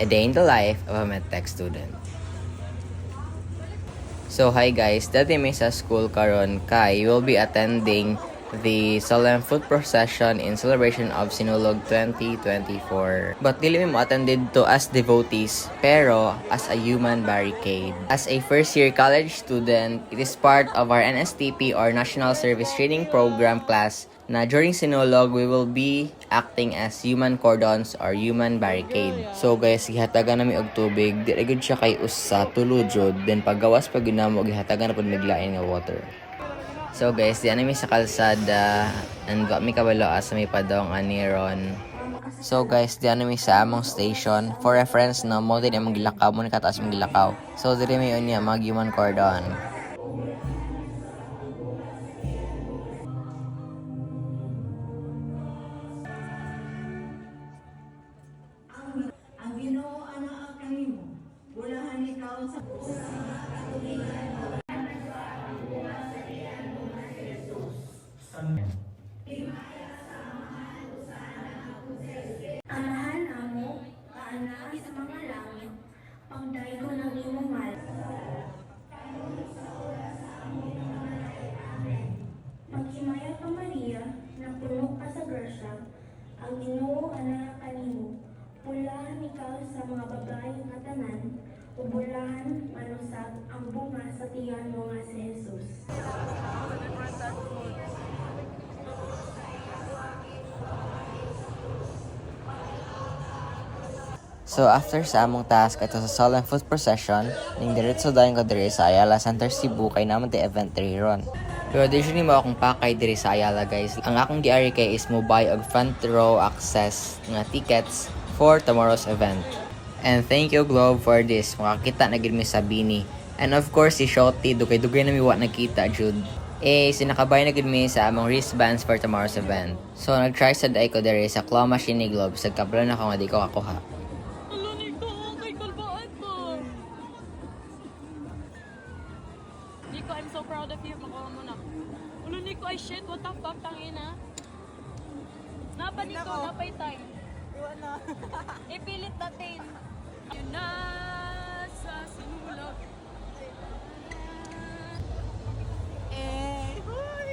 A day in the life of a medtech student. So hi guys, dati may sa school karon kay will be attending the solemn foot procession in celebration of Sinulog 2024. But dili mo attended to as devotees, pero as a human barricade. As a first year college student, it is part of our NSTP or National Service Training Program class na during Sinulog, we will be acting as human cordons or human barricade. So guys, gihatagan nami og tubig, di ra gyud siya kay usa tuludjod, then paggawas pag ginamo gihatagan na pud miglain nga water. So guys, di nami sa kalsada and wa mi kabalo asa may padong aniron. So guys, di nami sa among station. For reference no, mo din among gilakaw mo ni kataas mong gilakaw. So diri may unya mag human cordon. Ang Ginoo ana kanimo, bulahan ikaw sa Amahan amo, kaana sa mga langit, pagdayo ng imong mal. Maghimaya ka Maria, na puno ka sa grasya, ang Ginoo ana kanimo. Bulahan ikaw sa mga babae nga tanan, ug bulahan manusab ang bunga sa tiyan mo nga si Jesus. So after sa among task ato sa solemn foot procession, ning diretso dayon ko diri sa Ayala Center Cebu kay naman the event diri ron. Pero usually mo akong pakay diri sa Ayala guys. Ang akong giari kay is mo buy og front row access nga tickets for tomorrow's event. And thank you Globe for this. Makakita na gid mi sa Bini. And of course si Shorty dugay-dugay na mi wa nakita jud. Sinakabay na gid mi sa among wristbands for tomorrow's event. So nag-try sad ay ko diri sa claw machine ni Globe sa kablan ako nga di ko kakuha. Nico, I'm so proud of you. Makuha mo na. Ulo, Nico, ay shit. What the fuck, tangina? Napa, Nico, napay time. Iwan na. Ipilit natin. Yun na sa sinulog. Huy!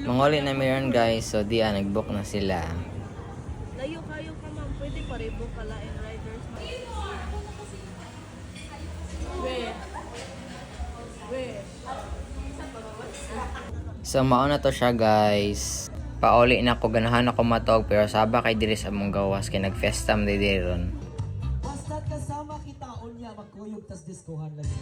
Mangoli na meron guys, so di nag-book na sila. Layo kayo ka, ma'am. Pwede pa rin book pala in riders. We. So mao na to siya guys. Pauli na ko ganahan ako matog pero saba kay diri sa among gawas kay nag-festam di ron. Basta kasama kita unya magkuyog tas diskuhan lagi.